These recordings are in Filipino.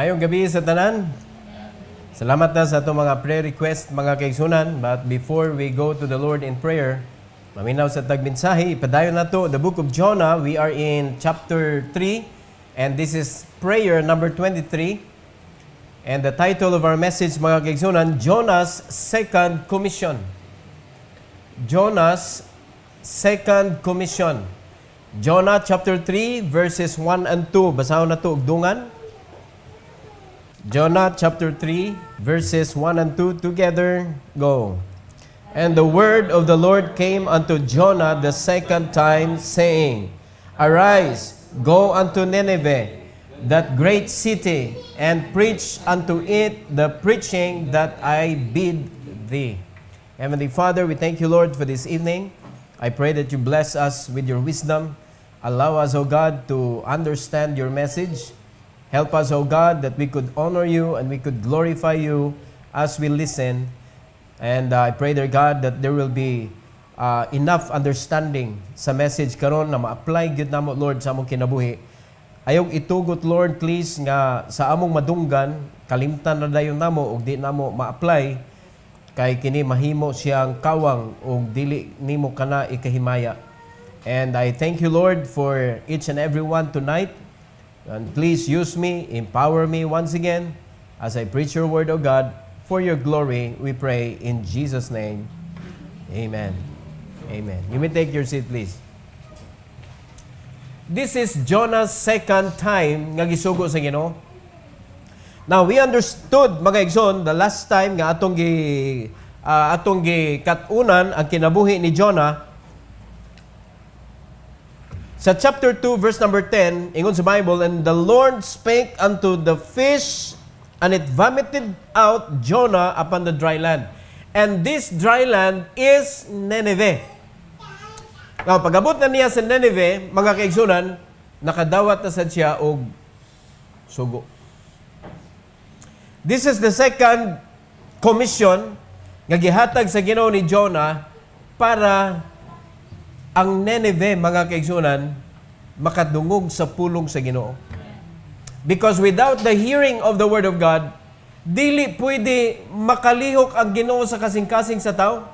Maayong gabi sa tanan. Salamat na sa itong mga prayer request, mga kaigsunan. But before we go to the Lord in prayer, maminaw sa tagmensahe, ipadayon na to, the book of Jonah. We are in chapter 3, and this is prayer number 23. And the title of our message, mga kaigsunan, Jonah's Second Commission. Jonah's Second Commission. Jonah chapter 3, verses 1 and 2. Basahon na to, ugdungan. Jonah chapter 3, verses 1 and 2, together, go. And the word of the Lord came unto Jonah the second time, saying, Arise, go unto Nineveh, that great city, and preach unto it the preaching that I bid thee. Heavenly Father, we thank you, Lord, for this evening. I pray that you bless us with your wisdom. Allow us, O God, to understand your message. Help us, O God, that we could honor you and we could glorify you as we listen. And I pray, dear God, that there will be enough understanding sa message karon na ma-apply gyud namo, Lord, sa among kinabuhi. Ayog itugot, Lord, please, nga sa among madunggan, kalimtan na dayon namo ug di namo ma-apply, kay kini mahimo siyang kawang ug dili nimo kana ikahimaya. And I thank you, Lord, for each and every one tonight. And please use me, empower me once again as I preach your word, O God, for your glory, we pray in Jesus' name. Amen. Amen. You may take your seat, please. This is Jonah's second time nga gisugo sa Ginoo. Now, we understood, mga igsoon, the last time nga atong gi katunan ang kinabuhi ni Jonah. Sa chapter 2, verse number 10, ingon sa Bible, And the Lord spake unto the fish, and it vomited out Jonah upon the dry land. And this dry land is Nineveh. Now, pag-abot na niya sa Nineveh, mga kaigsunan, nakadawat na sad siya og sugo. This is the second commission nga gihatag sa Ginoo ni Jonah para ang Nineveh, mga kaigsunan, makadungog sa pulong sa Ginoo. Because without the hearing of the Word of God, dili pwede makalihok ang Ginoo sa kasing-kasing sa tao.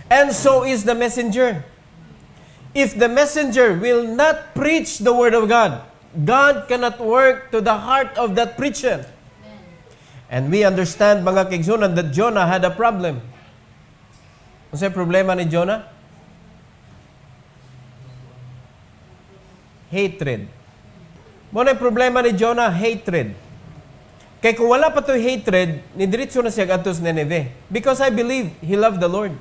And so is the messenger. If the messenger will not preach the Word of God, God cannot work to the heart of that preacher. And we understand, mga kaigsunan, that Jonah had a problem. Ano sa problema ni Jonah? Hatred. Muna yung problema ni Jonah, hatred. Kaya kung wala pa ito'y hatred, nidiritso na siya atos Nineveh. Because I believe he loved the Lord.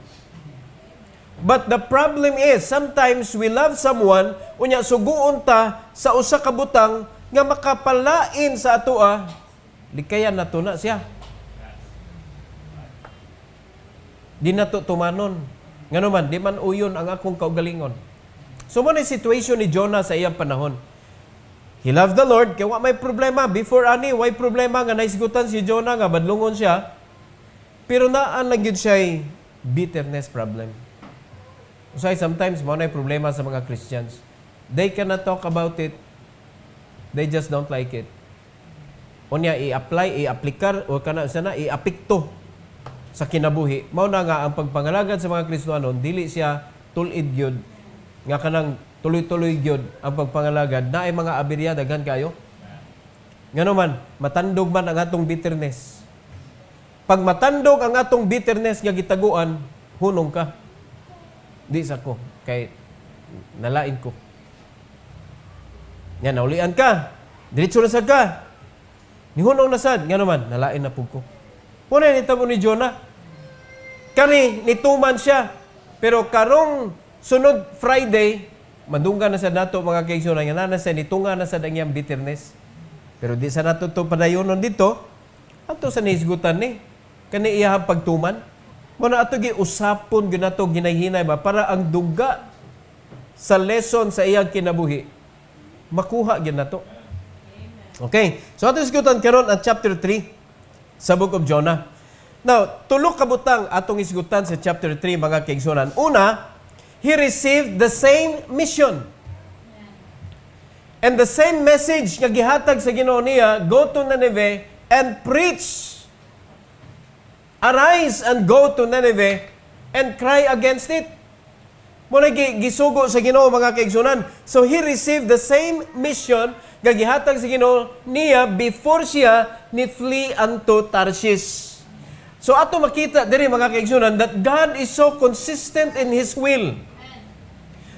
But the problem is, sometimes we love someone, unya suguon ta sa usa ka butang nga makapalain sa atoa, likayan na to na siya. Di na to tumanon. Nga naman, di man uyon ang akong kaugalingon. So, muna yung situation ni Jonah sa iyang panahon. He loved the Lord, kaya may problema. Before ani, may problema nga naisgutan si Jonah, nga badlungon siya. Pero naan lang yun siya bitterness problem. So, sometimes, muna yung problema sa mga Christians. They cannot talk about it. They just don't like it. Unya, i-apply, i-aplikar, o kana sana, i-apikto sa kinabuhi. Mauna nga, ang pagpangalagad sa mga Kristiyanon, dili siya tulid yun, nga kanang tuloy-tuloy gyud ang pagpangalagad na ay mga abirya daghan kayo. Ngano man, matandog man ang atong bitterness. Pag matandog ang atong bitterness nga gitaguan, hunong ka. Di sa ko, kay nalain ko. Nga naulian ka, diretso na sad ka. Ni hunong na sad, ngano man, nalain na pug ko. Puna nitabo ni Jonah. Kani nituman siya, pero karong sunod Friday, madunggan na sa nato mga kaigsunan, nga na sa nitunga na sa dangyang bitterness. Pero di sa nato ito padayonon dito, ato sa naisgutan ni, kani iyahang pagtuman. Muna ato giusapon, ginato ginayhinay ba, para ang duga sa lesson sa iyang kinabuhi, makuha ginato. Okay, so ato isgutan karon ang chapter 3 sa book of Jonah. Now, tulok kabutang atong isgutan sa chapter 3, mga kaigsunan. Una, he received the same mission. And the same message nga gihatag sa Ginoo niya, go to Nineveh and preach. Arise and go to Nineveh and cry against it. Muna gisugo sa Ginoo mga kaigsunan. So he received the same mission nga gihatag sa Ginoo niya before siya ni flee unto Tarshish. So ato makita diri mga kaigsunan that God is so consistent in His will.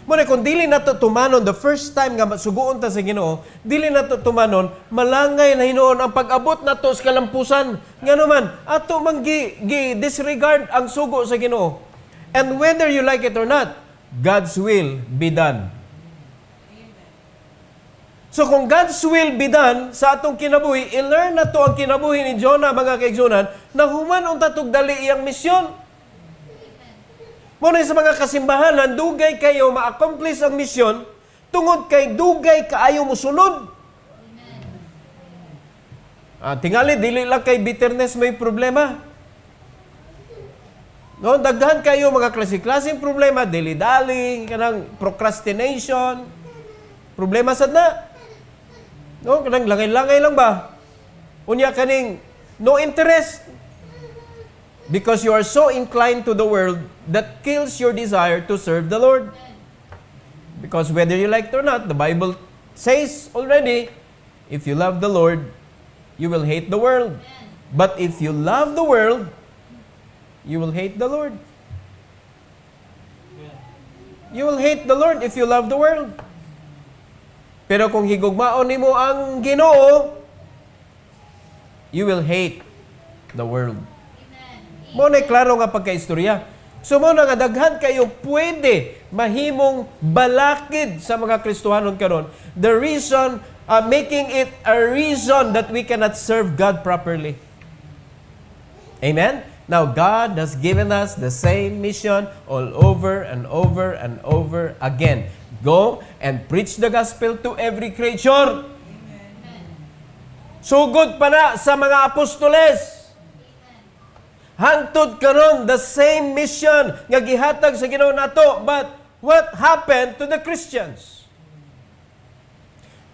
Muna kung dili nato tumanon the first time nga suguon ta sa Ginoo, dili nato tumanon malangay na hinuon ang pag-abot nato sa kalampusan. Ngano man ato man disregard ang sugo sa Ginoo. And whether you like it or not, God's will be done. So kung God's will be done sa atong kinabuhi, i-learn na to ang kinabuhi ni Jonah mga kaigsunan na human unta tog dali iyang misyon. Muna sa mga kasimbahanan, dugay kayo ma-accomplish ang misyon tungod kay dugay kaayo musunod. Tingali, dili lang kay bitterness may problema. No, daghan kayo mga klase-klaseng problema, dili-dali, kanang procrastination, problema sad na. No, kanang langay-langay lang ba? Unya kaning no interest. Because you are so inclined to the world that kills your desire to serve the Lord. Because whether you like it or not, the Bible says already, if you love the Lord, you will hate the world. But if you love the world, you will hate the Lord. You will hate the Lord if you love the world. Pero kung higugmaon nimo ang Ginoo, you will hate the world. Mo na klaro nga pagkaistorya. So mo na nga daghan kayo pwede mahimong balakid sa mga Kristohanon karon. The reason, making it a reason that we cannot serve God properly. Amen? Now, God has given us the same mission all over and over and over again. Go and preach the gospel to every creature. Sugod pa na sa mga apostoles. Hangtod karon the same mission nga gihatag sa Ginoo nato. But what happened to the Christians?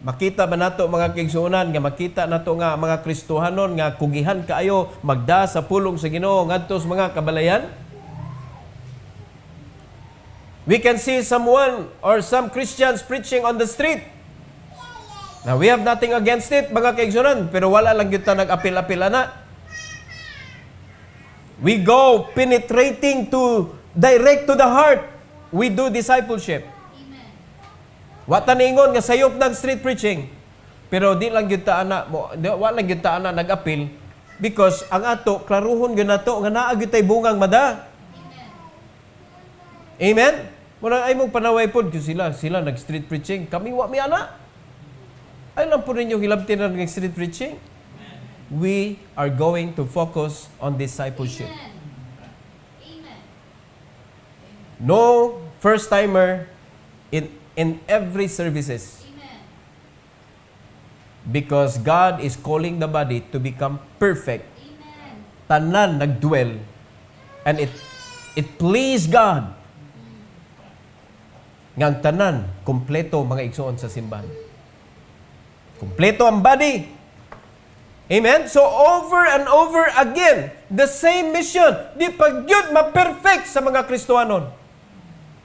Makita ba nato mga kaigsuonan nga makita nato nga mga Kristohanon nga kugihan kaayo magda sa pulong sa Ginoo ngadto sa mga kabalayan? We can see someone or some Christians preaching on the street. Now we have nothing against it mga kaigsuonan, pero wala lang gyud ta nag-apil-apil ana. We go penetrating to direct to the heart. We do discipleship. Wata ningon nga sayop ng street preaching. Pero di lang gyud ta ana wa lang gyud ta ana nag-apil because ang ato klaruhon gyud nato nga naa gyud tay bungang mada. Amen. Muna ay mong panaway pod sila nag-street preaching. Kami wa mi ana. Ay lang po ninyo hilabtin na nag-street preaching. We are going to focus on discipleship. Amen. No first-timer in every services. Amen. Because God is calling the body to become perfect. Amen. Tanan nagdwell. And it please God. Ngang tanan, kompleto mga igsoon sa simbahan. Kompleto ang body. Amen? So over and over again, the same mission. Di pagyud ma-perfect sa mga Kristohanon.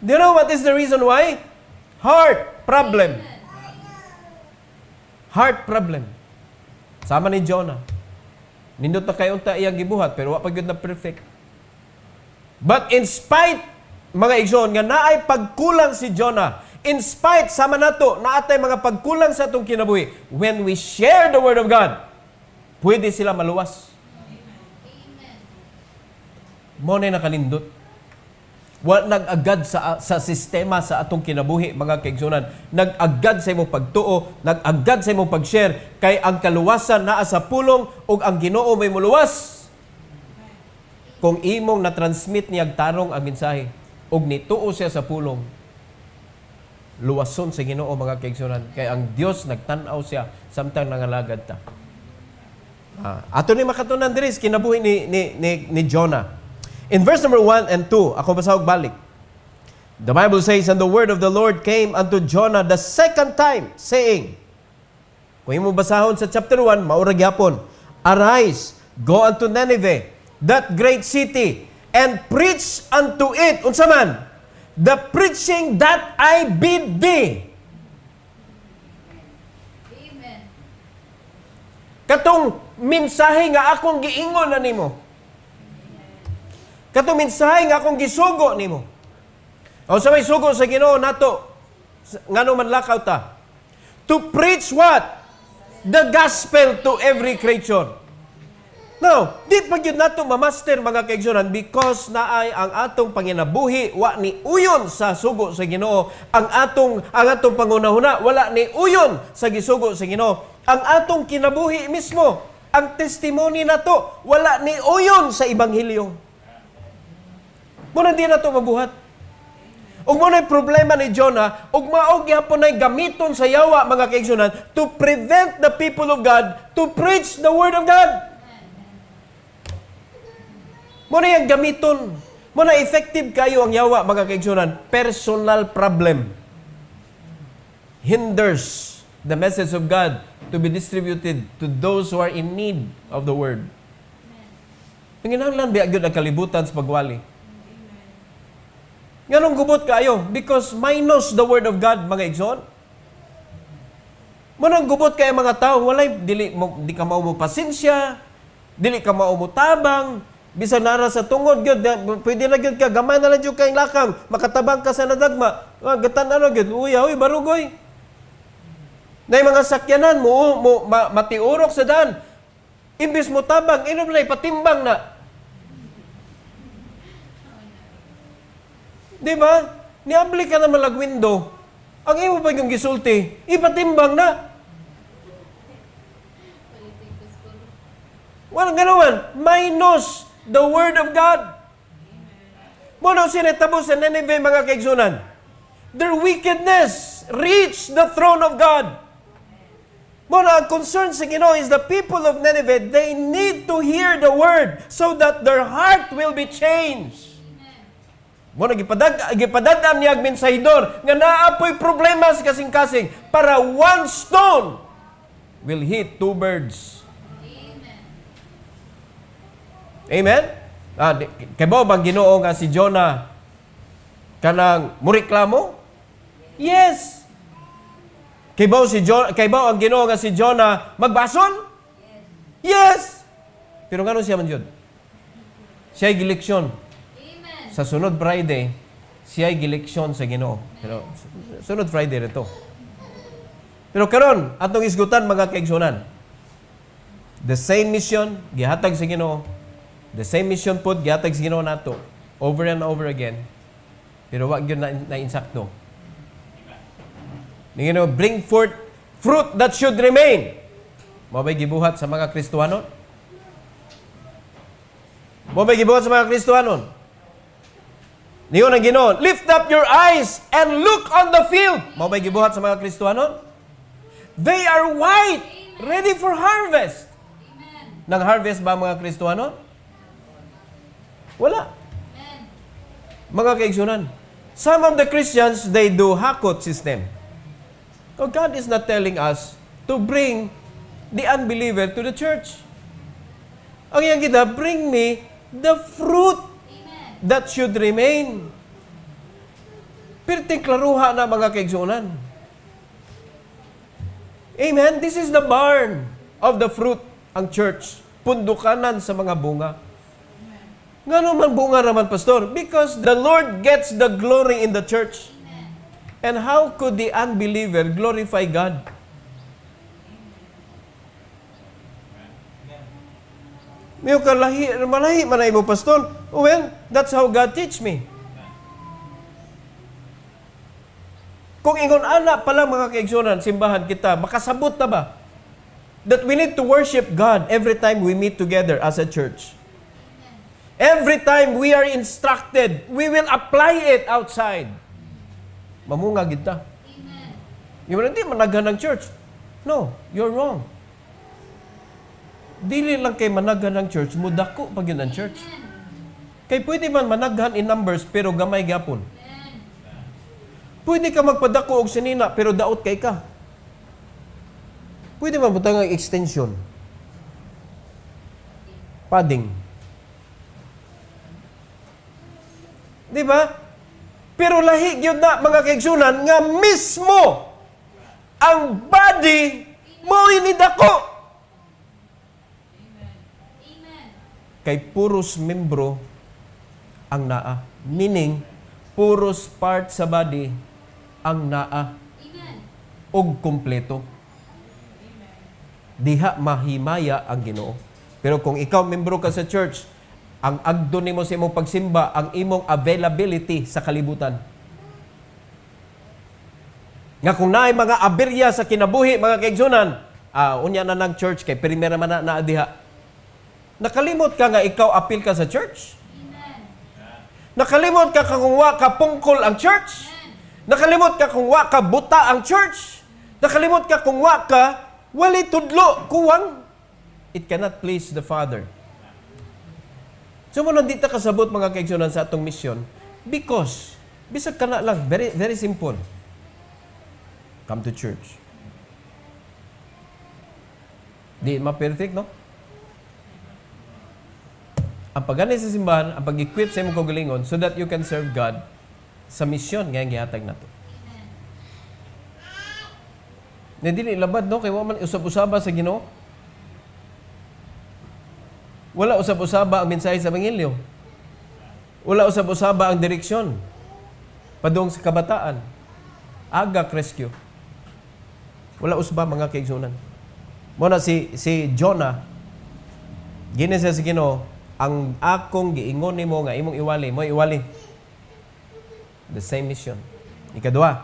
Do you know what is the reason why? Heart problem. Heart problem. Sama ni Jonah. Nindot na kayo ta iyang gibuhat, pero wa pagyud na perfect. But in spite, mga igsoon, nga naay pagkulang si Jonah, in spite, sama nato, naatay mga pagkulang sa atong kinabuhi, when we share the Word of God, pwede sila maluwas. Mo na nakalindot. Nag-agad sa sistema sa atong kinabuhi, mga kaigsunan. Nag-agad sa imong pagtuo, nag-agad sa imong pag-share, kay ang kaluwasan naa sa pulong, ug ang Ginoo may muluwas. Kung imong na-transmit niyag tarong ang mensahe, ug nituo siya sa pulong, luwason sa Ginoo mga kaigsunan. Kay ang Dios nagtan-aw siya samtang nangalagad ta. Ato ni makatunan diri kinabuhi ni Jonah. In verse number 1 and 2, ako basahog balik. The Bible says, and the word of the Lord came unto Jonah the second time, saying, kung imo basahon sa chapter 1, maura gyapon, arise, go unto Nineveh, that great city, and preach unto it, unsa man, the preaching that I bid thee. Amen. Katong mensahe nga akong giingon na nimo. Katong mensahe nga akong gisugo nimo. O sa may sugo sa Ginoo nato, ngano man lakaw ta. To preach what? The gospel to every creature. Now, di pa gyud nato mamaster mga kaigsunan because naay ang atong panginabuhi wa ni uyon sa sugo sa Ginoo. Ang atong pangunahuna wala ni uyon sa gisugo sa Ginoo. Ang atong kinabuhi mismo, ang testimony nato wala ni uyon sa ebanghelyo. Muna di nato mabuhat. Ug mo na problema ni Jonah, ug maog gyapon nay gamiton sa yawa mga kaigsunan to prevent the people of God to preach the word of God. Mo na yang gamiton. Mo na effective kayo ang yawa mga kaigsunan. Personal problem hinders the message of God to be distributed to those who are in need of the word. Panginahanglan biya gyud ang kalibutan sa pagwali. Nganong gubot kayo? Because minus the word of God, mga igsoon. Manang gubot kayo mga tao, walay, di ka mao mo pasensya, dili ka mao mo tabang, bisan nara sa tungod, gyud, pwede na gyud ka, gamay na lang gyud kayong lakang, makatabang ka sa nadagma, gatan ano gyud, uy, barugoy. Na mga sakyanan mo, matiurok sa daan, imbis mo tabang, inom patimbang na. Di ba? Niabli ka naman window. Ang imo pa yung gisulti, ipatimbang na. Walang ganawan. Minus the word of God. Muna sinetabo sa Nineveh mga kaigsunan. Their wickedness reached the throne of God. Muna ang concern sa Ginoo is the people of Nineveh, they need to hear the word so that their heart will be changed. Mo gipadadam niya ang mensahidor nga naapoy problema sa kasing-kasing para one stone will hit two birds. Amen? Kay ba bang Ginoo nga si Jonah kanang mureklamo? Yes. Kay ba ang Ginoo nga si Jonah magbason? Yes. Pero ngano siya man jud? Siya gileksyon. Sa sunod Friday, siya gileksyon sa Ginoo. Pero sunod Friday rito. Pero karon atong isgutan mga kaigsunan. The same mission gihatag sa Ginoo. The same mission pud gihatag sa Ginoo nato over and over again. Pero wa gyud na insakto. Ni Ginoo bring forth fruit that should remain. Mo bay gibuhat sa mga Kristiyanon? Mo bay gibuhat sa mga Kristiyanon? Niyon ang Ginoo, lift up your eyes and look on the field. Mao bay gibuhat sa mga Kristiyanon? They are white, ready for harvest. Amen. Nang harvest ba mga Kristiyanon? Wala. Amen. Mga kaigsunan, some of the Christians, they do hakot system. So God is not telling us to bring the unbeliever to the church. Ang iyang kita, bring me the fruit that should remain. Perting klaruha na mga kaigsunan. Amen? This is the barn of the fruit, ang church. Pundukanan sa mga bunga. Nga naman bunga naman, Pastor? Because the Lord gets the glory in the church. And how could the unbeliever glorify God? May malahi manay mo, Pastor. Well, that's how God teach me. Kung ingon ana pala mga kaigsunan, simbahan kita, makasabot na ba? That we need to worship God every time we meet together as a church. Every time we are instructed, we will apply it outside. Mamunga kita. Yung hindi managhan ng church. No, you're wrong. Dili lang kay managhan ng church, mudako pag yun ang church. Kay pwede man managhan in numbers, pero gamay gapon. Pwede ka magpadako og sinina, pero daot kay ka. Pwede man butang ang extension. Padding. Di ba? Pero lahi gyud na mga kaigsunan nga mismo ang body mo inidako. Kay puros membro ang naa. Meaning, puros part sa body ang naa. Og kompleto. Diha mahimaya ang Ginoo. Pero kung ikaw membro ka sa church, ang agdo nimo sa imong pagsimba, ang imong availability sa kalibutan. Nga kung naay mga aberya sa kinabuhi, mga kaigsunan, unya na ng church kay primera man na diha. Nakalimot ka nga ikaw apil ka sa church? Amen. Nakalimot ka kung wa ka pungkol ang church? Amen. Nakalimot ka kung wa ka buta ang church? Nakalimot ka kung wa ka wali tudlo, kuwang? It cannot please the Father. So mo nandito kasabot mga kaigsunan sa atong mission because bisag ka na lang, very, very simple. Come to church. Di ma-perfect, no? Ang pagani sa simbahan, ang pag-equip sa imong kaugalingon so that you can serve God sa mission nga gihatag nato. Na dili labad, no? Kay wa man usab-usaba sa Ginoo. Wala usab-usaba ang mensahe sa Ebanghelyo. Wala usab-usaba ang direksyon. Padung sa kabataan. Agak rescue. Wala usba mga kaigsunan. Muna si Jonah, ginisa sa Ginoo, ang akong giingon nimo nga imong iwali, mo iwali. The same mission. Ikaduha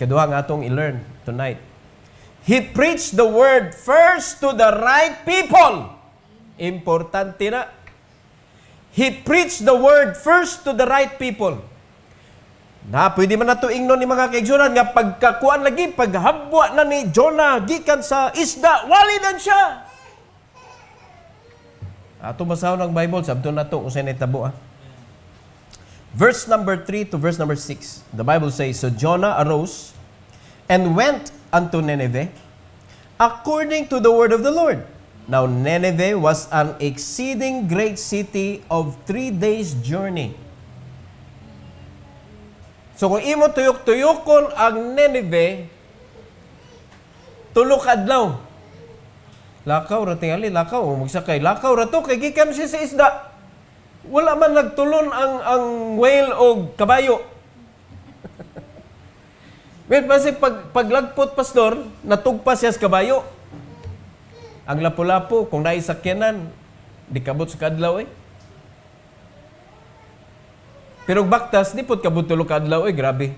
nga atong i-learn tonight. He preached the word first to the right people. Importante na. He preached the word first to the right people. Na pwede man nato ingnon ni mga kaigsunan nga pagkakuan lagi, paghabwa na ni Jonah gikan sa isda, wali na siya. Ato basahon ang Bible, sabton nato kung saan itabo. Verse number 3 to verse number 6. The Bible says, So Jonah arose and went unto Nineveh according to the word of the Lord. Now Nineveh was an exceeding great city of 3 days' journey. So kung imo tuyok-tuyokon ang Nineveh, tulo ka adlaw. Lakaw ra tingali, lakaw magsakay. Lakaw ra to kay gikan siya sa isda. Wala man nagtulon ang whale o kabayo. Well, kasi paglagpot pastor, natugpas siya sa kabayo. Ang lapu-lapu, kung naisakyanan, di kabot sa kadlaw eh. Pero baktas, di pot kabot tulo kadlaw eh, grabe.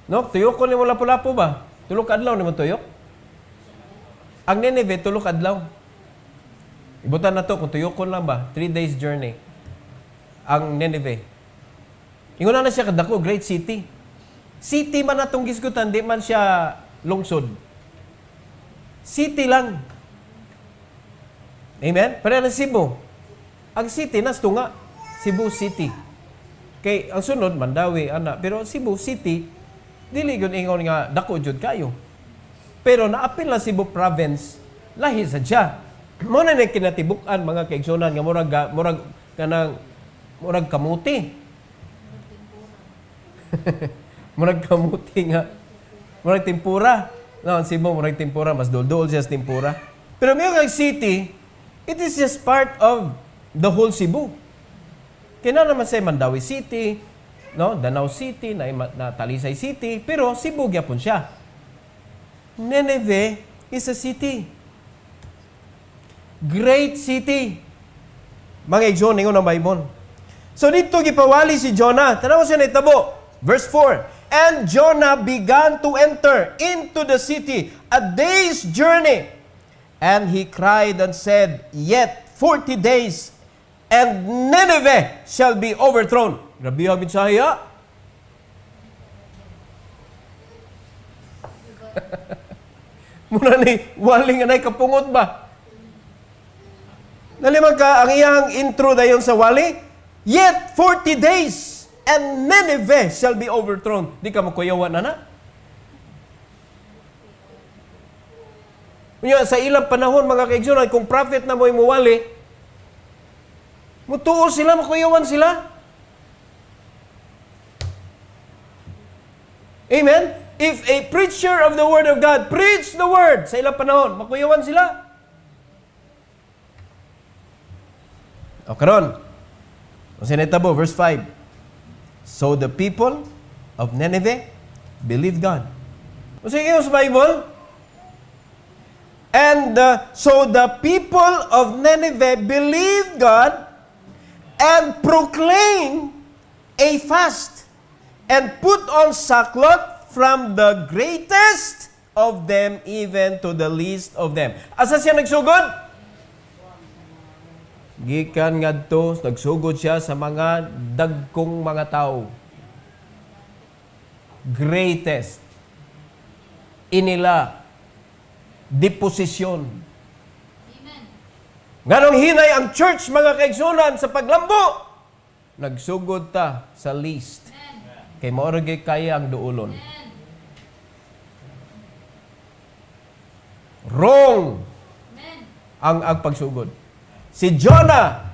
No, tuyok ko ni mo lapu-lapu ba? Tulo kadlaw ni mo tuyok? Ang Nineveh, tulo kadlaw. Ibutan na to, kung tuyok ko lang ba? 3 days journey. Ang Nineveh. Ingon na siya kadako, great city. City man natong gisgutan, di man siya lungsod. City lang. Amen? Para na Cebu. Ang city, nas tunga. Cebu City. Kay ang sunod, Mandawi, ana. Pero Cebu City, dili yun ingon nga, dako jud kayo. Pero naapil na Cebu Province, lahi sa siya. Muna na kinatibukan mga kaigsunan nga murag kamuti. Murag kamuti nga. Murag tempura. No, ang Cebu, murag tempura. Mas dol-dol siya sa tempura. Pero may city, it is just part of the whole Cebu. Kaya naman sa Mandawi City, no? Danau City, na Talisay City, pero Cebu gyapon siya. Nineveh is a city. Great city. Mga igsoon, ningon ang Bible. So dito gipawali si Jonah. Tanaw siya na itabo. Verse 4. And Jonah began to enter into the city a day's journey. And he cried and said, Yet 40 days, and Nineveh shall be overthrown. Grabe ang mensahe, ha? Muna ni, waling anay kapungot ba? Nalimang ka, ang iyang intro dayon sa wali, Yet 40 days, and Nineveh shall be overthrown. Di ka makuyawan na. Sa ilang panahon, mga kaigsunan, kung prophet na mo'y muwali, mutuo sila, makuyawan sila. Amen? If a preacher of the Word of God preach the Word sa ilang panahon, makuyawan sila. O karon, sinetabo, verse 5. So the people of Nineveh believed God. Sige sa Bible. And so the people of Nineveh believed God and proclaimed a fast and put on sackcloth from the greatest of them even to the least of them. Asa siya nagsugod? Gikan ngadto, nagsugod siya sa mga dagkong mga tao. Greatest. Inila. Deposisyon. Ganong hinay ang church, mga kaigsunan, sa paglambo. Nagsugod ta sa least. Kay maoragay kaya ang duulon. Wrong ang pagsugod. Si Jonah,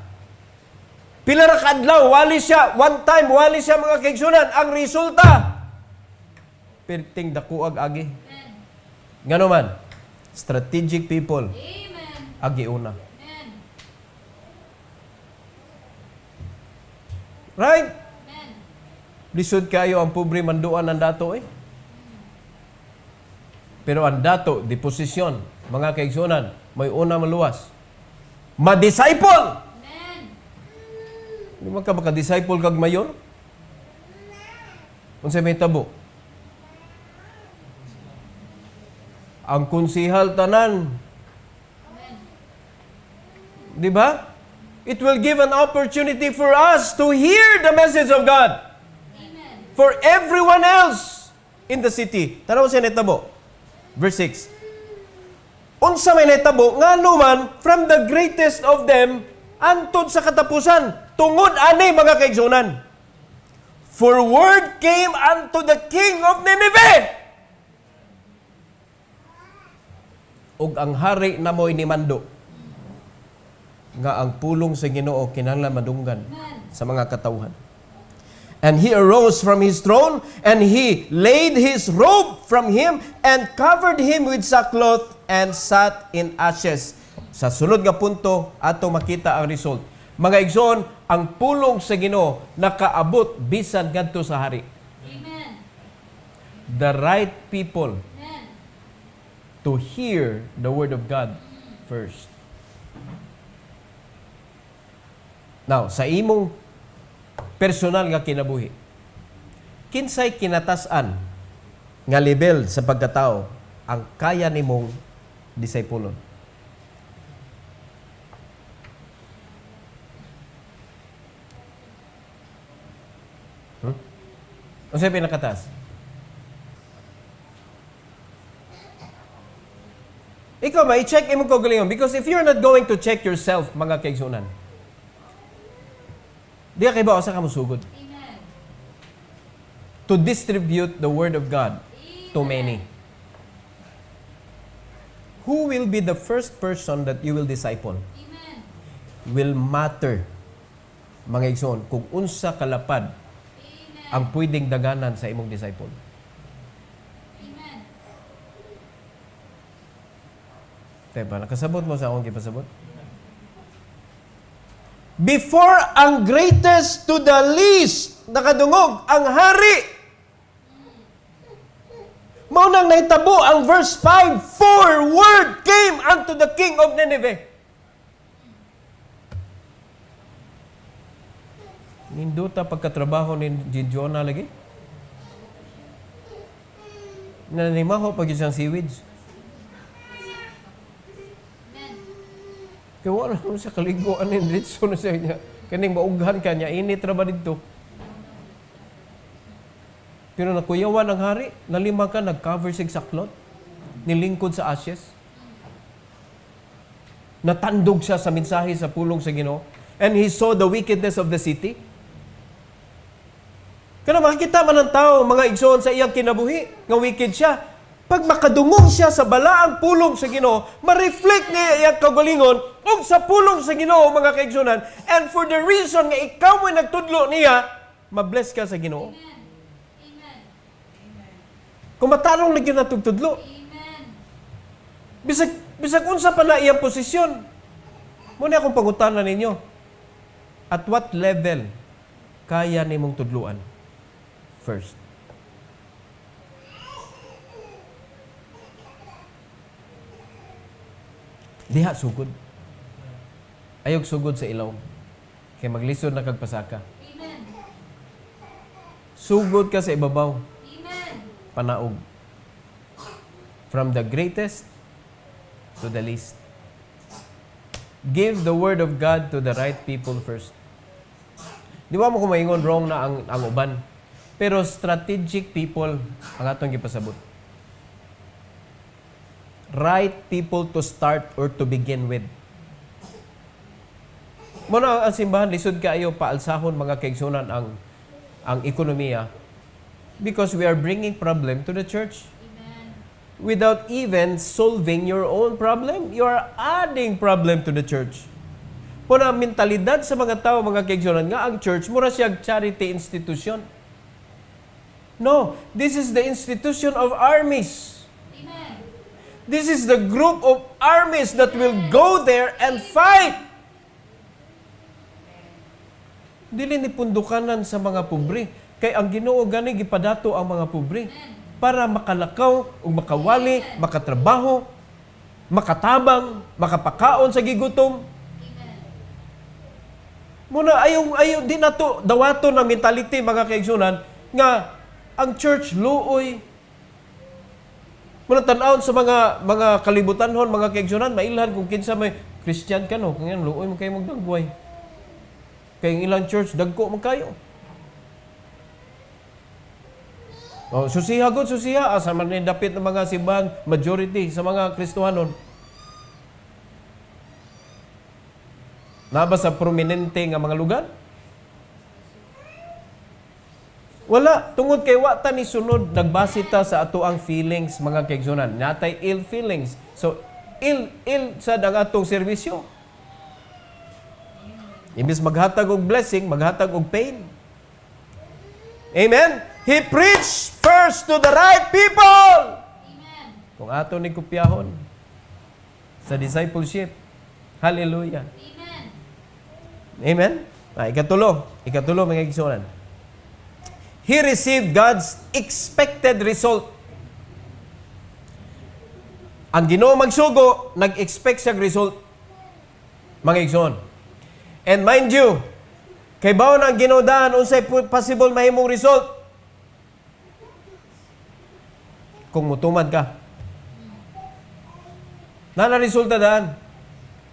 pila ra kadlaw, wali siya, one time, wali siya, mga kaigsunan. Ang resulta, perting dakuag agi. Ngano man, strategic people, agi una. Right? Lisod kayo ang pobre manduan ng dato Pero ang dato, deposisyon, mga kaigsunan, may una maluwas. Ma-disciple! Di man ka maka-disciple kag mayor? Kung sa may tabo. Ang konsihal tanan. Di ba? It will give an opportunity for us to hear the message of God. Amen. For everyone else in the city. Tanaw siya netabo. Verse 6. Unsa may netabo, nga naman, from the greatest of them, antod sa katapusan, tungod ani, mga kaigsunan. For word came unto the king of Nineveh. Ug ang hari na mo'y nimando, nga ang pulong sa Ginoo kinahanglan madunggan sa mga katawhan. And he arose from his throne, and he laid his robe from him, and covered him with sackcloth, and sat in ashes. Sa sunod nga punto, ato makita ang result. Mga igsoon, ang pulong sa Ginoo nakaabot bisan ngadto sa hari. Amen. The right people to hear the word of God first. Now, sa imong personal nga kinabuhi, kinsay kinatasan nga level sa pagkatao ang kaya nimong disipulon? Ano sa'yo pinakatas? Ikaw ba, i-check imong kaugalingon. Because if you're not going to check yourself, mga kaigsunan, di ka ba sa kamusugod? Amen. To distribute the word of God to many. Who will be the first person that you will disciple? Amen. Will matter, mga igsoon, kung unsa kalapad ang pwedeng daganan sa imong disciple. Amen. Diba, nakasabot mo sa akong kipasabot? Before ang greatest to the least, nakadungog ang hari. Maunang naitabo ang verse 5, for word came unto the king of Nineveh. Ninduta pagkatrabaho ni Jonah lagi. Nanimaho pag isang seaweeds. Kaya wala mo sa kaliguan ni Ritso na siya niya. Kaning maughan ka niya, init ra ba dito? Pero nakuyawan ang hari, nalima ka, nag-cover sig saklot, nilingkod sa ashes. Natandog siya sa mensahe sa pulong sa Ginoo. And he saw the wickedness of the city. Kaya makikita man ng tao, mga igsoon sa iyang kinabuhi, nga wicked siya. Pag makadungog siya sa balaang pulong sa Ginoo, ma-reflect niya iyang kagalingon ug sa pulong sa Ginoo, mga kaigsunan. And for the reason nga ikaw ay nagtudlo niya, ma-bless ka sa Ginoo. Amen. Kung matarong lagi na tugtudlo. Amen. Bisag unsa pa na iyang posisyon. Muna akong pangutanan ninyo. At what level kaya nimong tudluan? First. Diha sugod. Ayog sugod sa ilaw. Kaya maglisod na kagpasaka. Amen. Sugod ka sa ibabaw. Amen. Panaog. From the greatest to the least. Give the word of God to the right people first. Di ba mo kumaingon wrong na ang uban? Pero strategic people ang atong gipasabot. Right people to start or to begin with. Muna ang simbahan, lisod kaayo paalsahon mga kaigsunan ang ekonomiya because we are bringing problem to the church. Amen. Without even solving your own problem, you are adding problem to the church. Muna ang mentalidad sa mga tao, mga kaigsunan, nga ang church, mura siyang charity institution. No, this is the institution of armies. Amen. This is the group of armies that will go there and fight. Dili ni pundukanan sa mga pobre. Kay ang Ginoo gani gipadato ang mga pobre para makalakaw ug makawali, makatrabaho, makatabang, makapakaon sa gigutom. Amen. Muna ayaw di na to dawaton ang mentality mga kaigsunan nga ang church luoy. Muna tan-awon sa mga kalibutanhon, mga kaigsunan, mailhan kung kinsa may Christian ka no, kung yan luoy mo kayo magdagway. Kaya ang ilang church, dagko man kayo. O, susiha god, susiha. Asa man yung dapit ng mga simbahan, majority sa mga Kristohanon. Naba sa prominente nga mga lugar? Wala. Tungod kay wata ni sunod, nagbase ta sa ato ang feelings, mga kaigsunan. Natay ill feelings. So, ill sa ang atong serbisyo. Imbis maghatag og blessing, maghatag og pain. Amen? He preached first to the right people. Amen. Kung ato ni kopyahon sa discipleship. Hallelujah. Amen. Amen? Ikatulo mga igsunan. He received God's expected result. Ang Ginoo magsugo, nag-expect siya result. Mga igsuon. And mind you, kay baon ang ginodaan unsay possible mahimong result. Kung mutuman ka. Na resulta daan.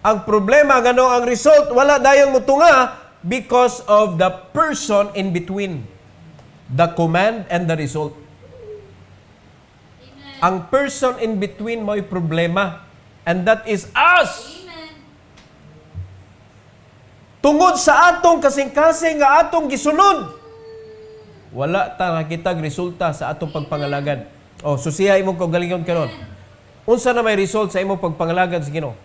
Ang problema ngano ang result wala dayong mutunga because of the person in between. The command and the result. Amen. Ang person in between mo'y problema. And that is us. Amen. Tungod sa atong kasing-kasing nga atong gisunod, wala ta nakitag resulta sa atong pagpangalagad. O, susiha imong kagalingon karon. Unsa na may result sa imong pagpangalagad sa Ginoo?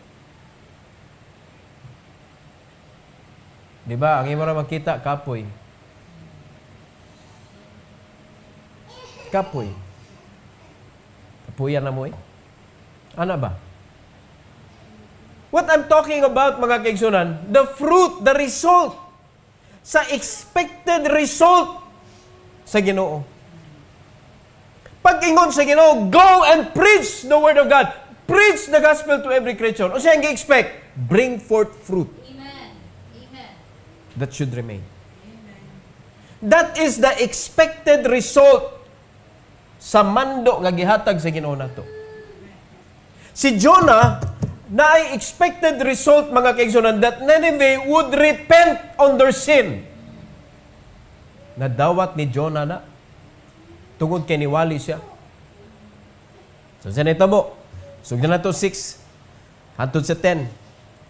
Di ba? Ang imo ra makita kapoy. Kapoy. Kapuyan na mo eh. Ana ba? What I'm talking about, mga kaigsunan, the fruit, the result, sa expected result sa Ginoo. Pag-ingon sa Ginoo, go and preach the word of God. Preach the gospel to every creature. O siya ang expect, bring forth fruit Amen. Amen. that should remain. That is the expected result sa mando nga gihatag sa Ginoo nato. Si Jonah na ay expected result, mga kaigsunan, that Nineveh would repent on their sin. Nadawat ni Jonah na. Tungod kay niwali siya. So, sa nito mo, sugdan na to 6, hantod sa 10.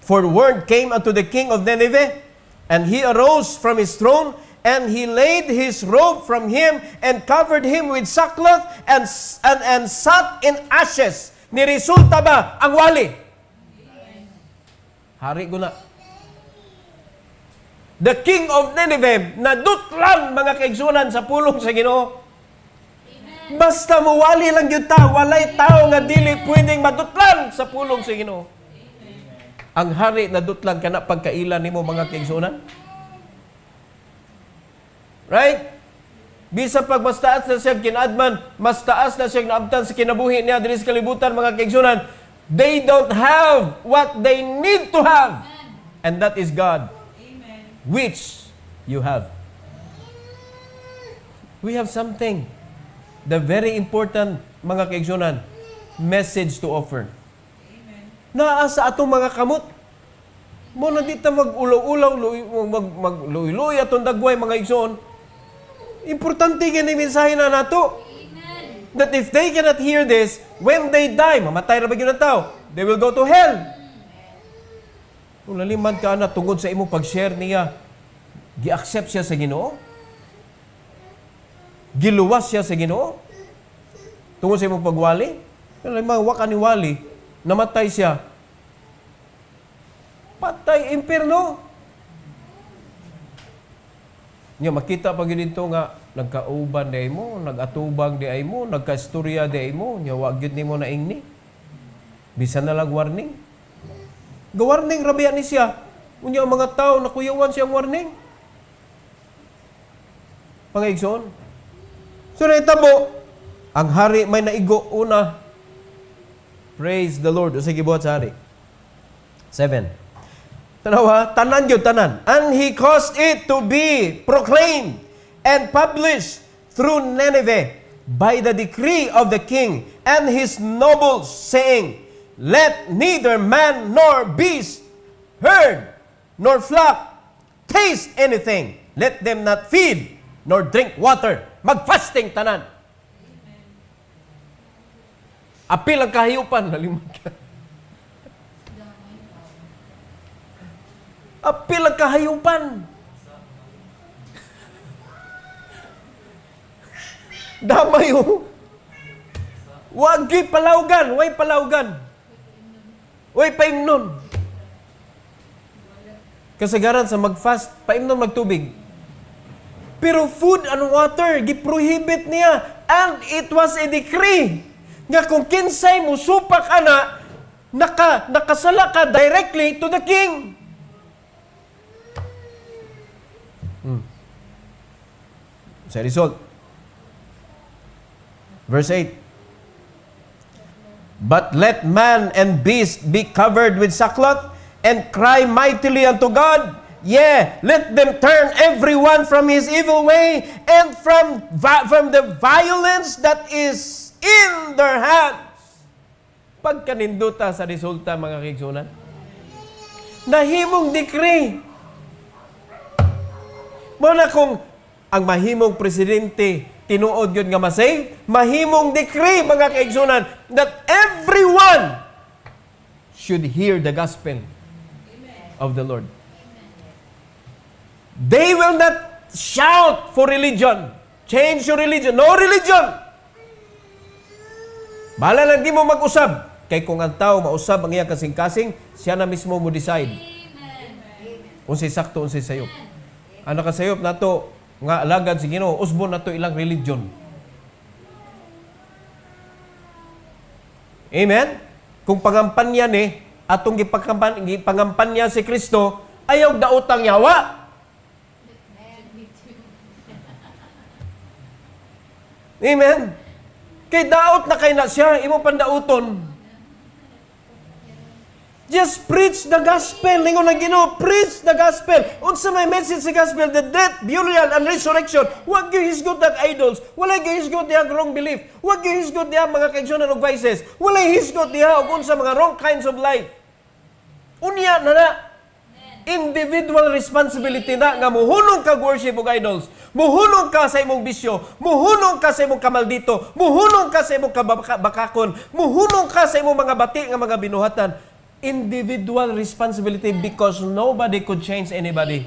For word came unto the king of Nineveh, and he arose from his throne, and he laid his robe from him and covered him with sackcloth and sat in ashes. Niresulta ba ang wali? Hari guna. The king of Nineveh, nadutlan mga kaigsunan sa pulong sa Ginoo. Basta muwali lang yun ta, walay tao nga dili pwedeng madutlan sa pulong sa Ginoo. Ang hari nadutlan ka na pagkailan nimo mga kaigsunan. Right? Bisa pag mas taas na siya kinadman, mas taas na siya naabtan sa kinabuhi niya diri sa kalibutan mga kaigsunan, they don't have what they need to have. And that is God. Which you have. We have something. The very important, mga kaigsunan, message to offer. Naa sa atong mga kamot. Mo na dito mag-ulaw-ulaw, mag-luy-luy atong dagway mga igsoon. Importante gani mensahe na nato. That if they cannot hear this, when they die, mamatay na ba yun ang tao? They will go to hell. Kung nalimad ka na tungod sa imong pag-share niya, gi-accept siya sa Ginoo? Giluwas siya sa Ginoo? Tungod sa imong pagwali? Nalimad, waka ni wali, namatay siya. Patay, impierno. Nya makita pag dito nga, nagkauban di mo, nagatubang di mo, nagka-istorya di mo, nya wag yun ni mo na ingni. Bisan na lang warning. Gawarning rabian ni siya. Unya ang mga tao nakuyawan siyang warning. Pangigsoon. So naitabo, ang hari may naigo una. Praise the Lord. O sige buhat sa hari. 7. Tanawa, tanan yun, tanan. And he caused it to be proclaimed and published through Nineveh by the decree of the king and his nobles, saying, let neither man nor beast, herd, nor flock taste anything. Let them not feed nor drink water. Mag-fasting tanan. Apil ang kahiyupan. Nalimot ka. Apil ang kahayupan. Damay o. Wagi palawgan. Way palawgan. Way paimnon. Kasagaran sa mag-fast, paimnon magtubig. Pero food and water, giprohibit niya. And it was a decree. Nga kung kinsay mo supak ana, nakasala ka directly to the king. Sa result. Verse 8. But let man and beast be covered with sackcloth and cry mightily unto God. Yea, let them turn everyone from his evil way and from the violence that is in their hands. Pagkaninduta sa resulta mga kaigsunan. Nahimong decree. Muna kung ang mahimong presidente tinuod yun nga masay, mahimong decree mga kaigsunan that everyone should hear the gospel of the Lord. They will not shout for religion. Change your religion. No religion. Bahala lang di mo mag-usab. Kay kung ang tao mausab ang iya kasing-kasing, siya na mismo mo decide. Unsay sakto, unsay sayop. Ano ka sayop na to, nga alagad si Ginoo, usbon na to ilang religion. Amen? Kung pangampanya ni, atong gipangampanya si Kristo, ayaw daotang yawa. Amen? Kay daot na kay na siya, imo pandauton. Just preach the gospel. Lingon ng Ginoo, preach the gospel. Unsa may message sa gospel, the death, burial, and resurrection. Huwag yung hisgot ng idols. Wala yung hisgot niya wrong belief. Huwag yung hisgot niya mga kaigsunan of vices. Wala yung hisgot niya o unsa mga wrong kinds of life. Unya na. Individual responsibility na nga muhunong ka worship og idols. Muhunong ka sa imong bisyo. Muhunong ka sa imong kamaldito. Muhunong ka sa imong kabakakon. Muhunong ka sa imong mga bati nga mga binuhatan. Individual responsibility because nobody could change anybody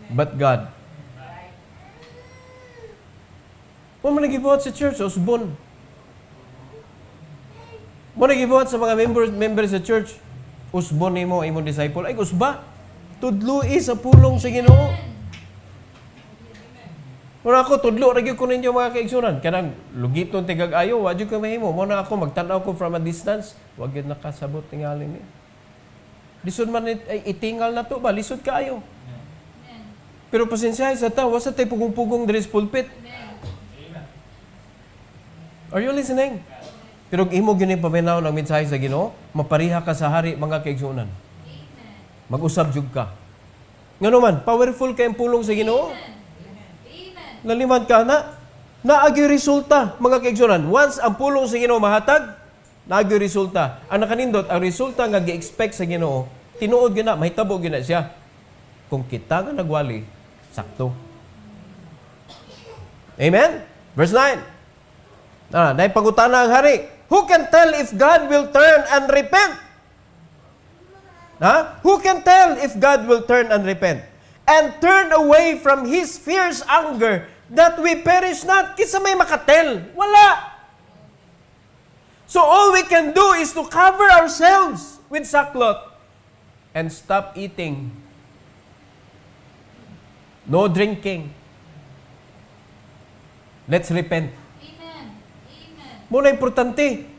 but God. Mo nagibuhat sa church, usbon. Mo nagibuhat sa mga members sa church, usbon nimo imong disciple. Ay, usba. Tudloi sa pulong sa Ginoo. Muna ako, tudlo, nagyo ko ninyo mga kaigsunan. Kanang lugiton tigag-ayo, wadyo ko mahimo. Muna ako, magtanaw ko from a distance. Wag yun nakasabot tingalin niya. Lisod man ay itingal na to ba? Lisod kaayo. Pero pasensyahay sa tao, wasa tayo pugong-pugong diri sa pulpit. Are you listening? Pero imo gyud paminaw ng mensahe sa Ginoo, mapariha ka sa hari mga kaigsunan. Mag-usab jud ka. Ngano man, powerful kay ang pulong sa Ginoo. Naliman ka na, naagi resulta mga kaigsunan. Once ang pulong sa Ginoo mahatag, naagi resulta. Ang nakanindot, ang resulta nga gi-expect sa Ginoo, tinuod gyud na, mahitabo gyud na siya. Kung kita nga nagwali, sakto. Amen? Verse 9. Dahil pangutana ang hari, who can tell if God will turn and repent? Who can tell if God will turn and repent? And turn away from His fierce anger that we perish not? Kisa may makatel? Wala! So all we can do is to cover ourselves with sackcloth and stop eating. No drinking. Let's repent. Muna importante.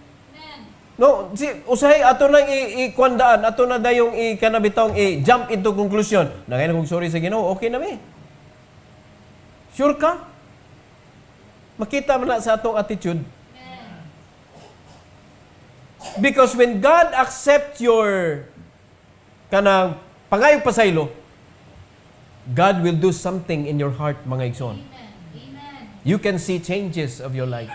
No, usahay ato nang ikwandaan, ato na dayong ikanabitong i-jump into conclusion. Nangay na kong sorry sa Ginoo, okay na mi. Sure ka? Makita mo na sa atong attitude. Because when God accept your kanang pangayong pasaylo, God will do something in your heart, mga igsoon. You can see changes of your life.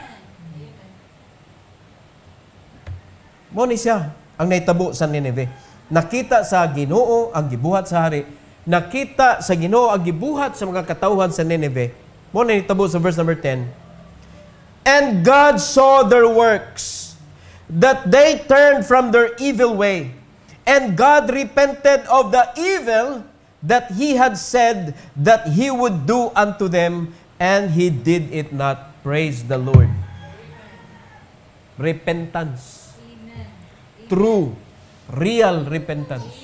Mo ni siya ang naitabo sa Nineveh. Nakita sa Ginoo ang gibuhat sa hari. Nakita sa Ginoo ang gibuhat sa mga katawhan sa Nineveh. Mo ni naitabo sa verse number 10. And God saw their works, that they turned from their evil way. And God repented of the evil that He had said that He would do unto them, and He did it not. Praise the Lord. Repentance. True, real repentance.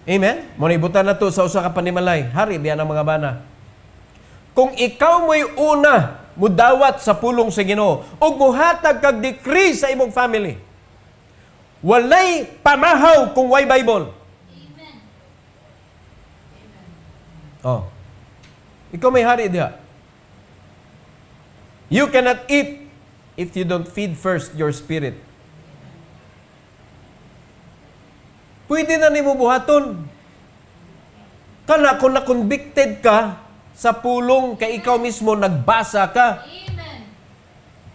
Amen? Muna ibutan na to sa usa ka panimalay. Hari, diyan ang mga bana. Kung ikaw mo'y una, mudawat sa pulong sa Ginoo, o muhatag kag decree sa imong family, walay pamahaw kung way Bible. Amen. Oh. Ikaw may hari diha. You cannot eat if you don't feed first your spirit. Pwede na nimo buhaton. Kana kung na-convicted ka sa pulong kay ikaw mismo nagbasa ka. Amen.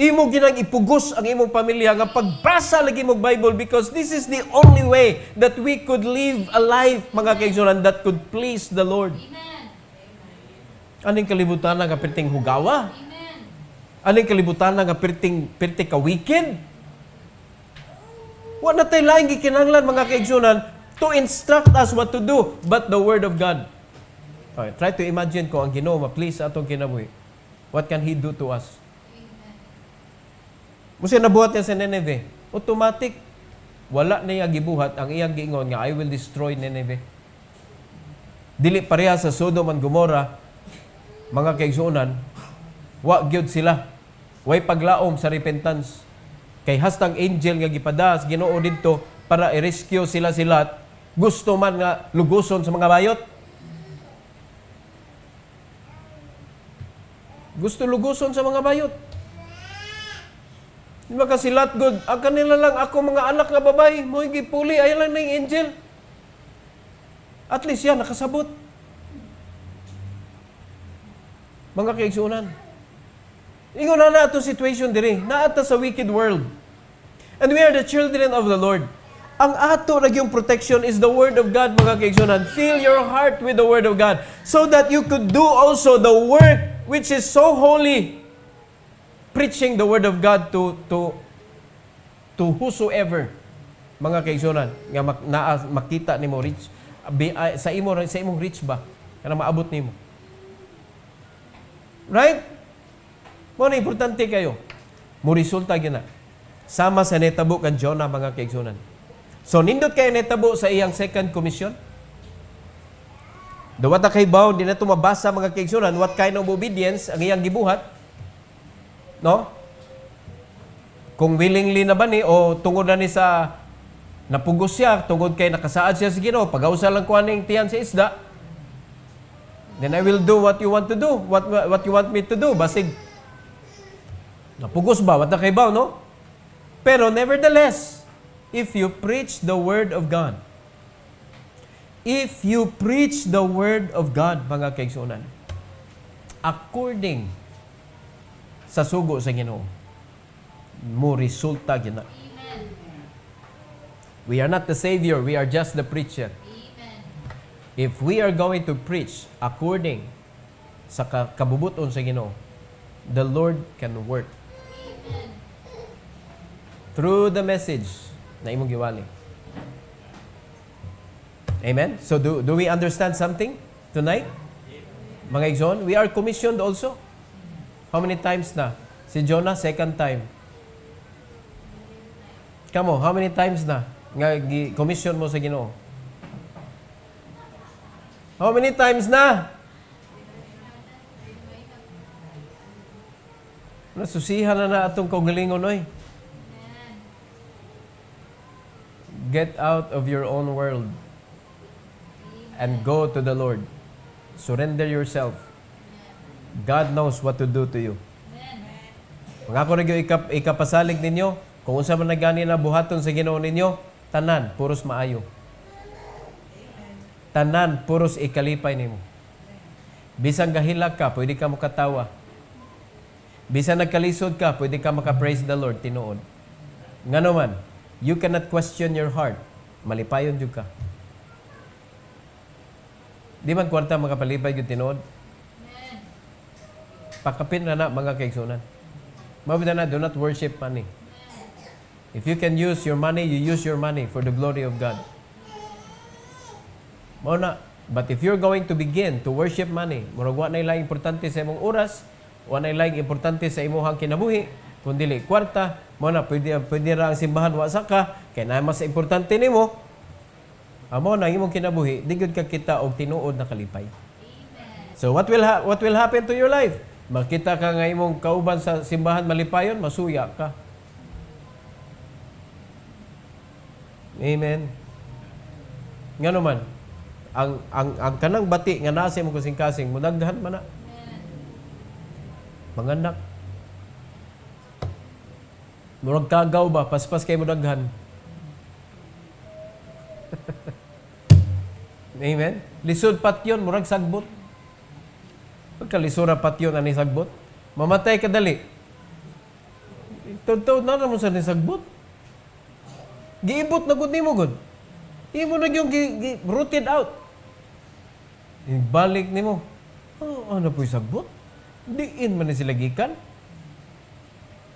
Imo ginang ipugos ang imong pamilya nga pagbasa lagi mo Bible, because this is the only way that we could live a life, mga kaigsunan, that could please the Lord. Amen. Aning kalibutan nga perting hugawa? Amen. Aning kalibutan nga perting ka wicked? Wa na tay laing gikinahanglan, mga kaigsunan, to instruct us what to do but the Word of God. Okay, try to imagine ko ang Ginoo ma-please sa atong kinabuhi. What can He do to us? Musa nabuhat niya sa Nineveh. Automatic, wala na niya gibuhat ang iyang giingon nga, I will destroy Nineveh. Dili pareha sa Sodom and Gomorrah, mga kaigsuonan, wa gyud sila. Way paglaom sa repentance. Kay hastang angel nga gipadas Ginoo didto para i-rescue sila. Gusto man nga luguson sa mga bayot. Gusto luguson sa mga bayot. Di ba kasilat good? Ang kanila lang ako mga anak nga babay, mo gipuli, ay lang na yung angel. At least yan, nakasabot. Mga kaigsuunan. Ingon na ato situation diri, naata sa wicked world. And we are the children of the Lord. Ang ato nagyong protection is the Word of God, mga kaigsuunan. Fill your heart with the Word of God so that you could do also the work which is so holy, preaching the Word of God to whosoever, mga kaigsuunan, nga makita nimo rich sa imong rich ba kana maabot nimo. Right? Mo na importante kayo. Mo resulta gina. Sama sa netabo kan Jonah mga kaigsunan. So nindot kayo netabo sa iyang second commission. Duwa ta kay baw di na to mabasa mga kaigsunan what kind of obedience ang iyang gibuhat. No? Kung willingly na ba ni o tungod na ni sa napugos siya, tungod kay nakasaad siya sa Ginoo, pag-ausa lang ko aning tiyan sa isda, then I will do what you want to do, what you want me to do. Basig, napugos ba? What na kay baw, no? Pero nevertheless, if you preach the Word of God, if you preach the Word of God, mga kaigsunan, according sa sugo sa Ginoo, mo resulta gina. Amen. We are not the Savior, we are just the preacher. Amen. If we are going to preach according sa kabubuton sa Ginoo, the Lord can work Amen. through the message na imong giwali. Amen? So do we understand something tonight? Mga igsoon, we are commissioned also. How many times na? Si Jonah, second time. Kamo, how many times na nga commission mo sa Ginoo? How many times na? Nasusihan na atong kaugalingon, oy. Amen. Get out of your own world and go to the Lord. Surrender yourself. God knows what to do to you. Amen. Mga ako nagyo ikapasalig ninyo, kung unsa man nagani na buhaton sa Ginoo ninyo, tanan puros maayo. Tanan puros ikalipay nimo. Bisan gahilak ka, pwede ka makatawa. Bisan nagkalisod ka, pwede ka maka-praise the Lord tinuod. Ngano man, you cannot question your heart. Malipayon jud ka. Di man kwarta makapalipay jud tinuod. Amen. Pakapin na mga kaigsunan. Mabida na, do not worship money. If you can use your money, you use your money for the glory of God. Mao na. But if you're going to begin to worship money, murag wa na ilang importante sa imong oras, wa na ilang importante sa imong kinabuhi, kundi kwarta, mao na pwede ra ang simbahan wa sa ka, kay na mas importante nimo. Amo na imong kinabuhi, di gyud ka kita og tinuod na kalipay. Amen. So what will happen to your life? Makita ka nga imong kauban sa simbahan malipayon, masuya ka. Amen. Ngano man, ang kanang bati nga naa sa imong kasing-kasing mudaghan man na. Amen. Manganak. Murag kagaw ba, paspas kay mudaghan. Amen. Lisod patyon, murag sagbot. Pagka lisura patyon ani sagbot, mamatay ka dali. Totoo na naman sa ni sagbot. Giibot na gud nimo gud. Imo na yung rooted out. Ibalik nimo. Oh, ano po yung sagbot? Diin man ni sila gikan.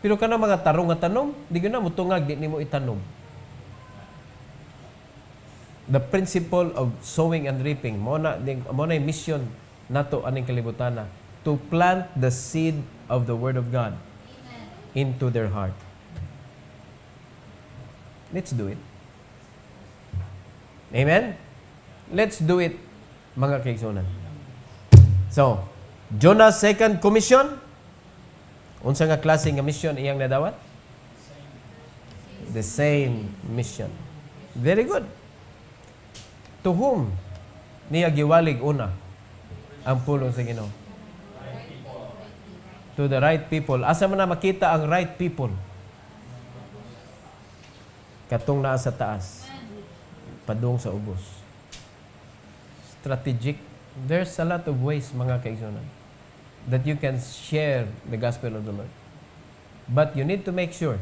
Pero kana mga tarong nga tanom, di na mo tungag, di nimo itanom. The principle of sowing and reaping, mo na yung mission nato aning kalibutana, to plant the seed of the Word of God Amen. into their heart. Let's do it. Amen? Let's do it, mga kaigsunan. So, Jonah's second commission, unsa nga klase nga mission iyang nadawat? The same mission. Very good. To whom niya giwalig una ang pulong sa Ginoo? To the right people. Asa man na makita ang right people? Katong naa sa taas. Padung sa ubos. Strategic. There's a lot of ways, mga kaigsunan, that you can share the gospel of the Lord. But you need to make sure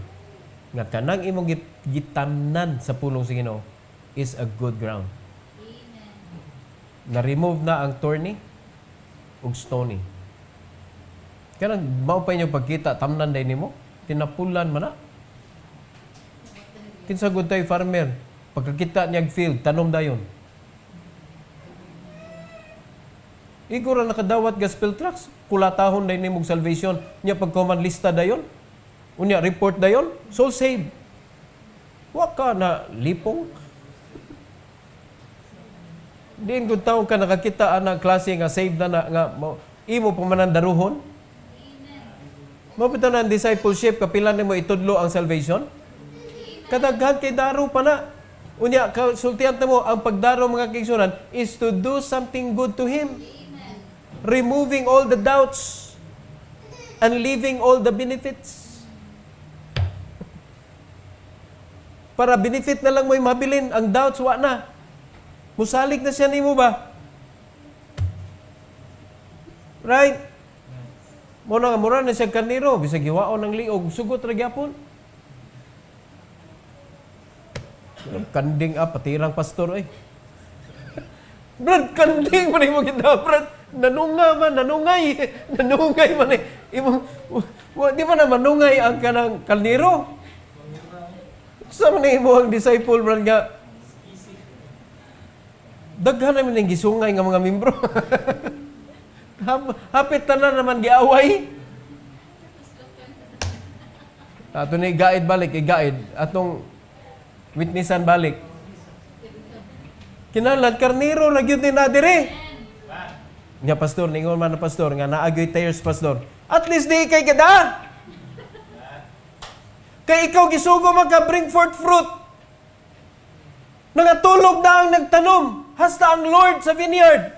nga kanang imong gitamnan sa pulong sa Ginoo is a good ground. Amen. Na-remove na ang thorny ug stony. Kanang mao pa inyo pagkita, tamnan day nimo, tinapulan man na. Kinsa gud tay farmer, pagkakita niya field, tanom dayon. Igura nakadawat gospel tracts, kulatahon na nimog salvation. Nya pagkuman lista dayon. Unya report dayon, soul saved. Wa ka na lipong. Diin gud taon ka nakakita ana klase nga saved na nga imo pa manandaruhon. Mapita na ang discipleship, kapilan mo itudlo ang salvation? Kadaghan kay daro pa na. Unya, sultihan mo, ang pagdaro mga kaigsunan is to do something good to Him. Removing all the doubts and leaving all the benefits. Para benefit na lang mo'y mabilin, ang doubts, wa na. Musalig na siya nimo ba? Right? Muna nga, mura na siya karniro, bisag giwaon ng liog, sugot ra gyapon. Kanding patirang pastor eh. Brad, kanding man mo kita, Brad. Nanungay man eh. Di ba na manungay ang kanang karniro? Sa man mo ang disciple, Brad, nga, daghan namin ng gisungay nga mga membro. Hapit tanan naman giaway. Ato ni gaid balik, gaid. Atong witnessan balik. Kinahanglan karniro ra gyud ni nadire. Nya pastor, ningon man na pastor nga naagyoy tires pastor. At least di kay gada. Kay ikaw gisugo maka bring forth fruit. Nangatulog na ang nagtanom. Hasta ang Lord sa vineyard.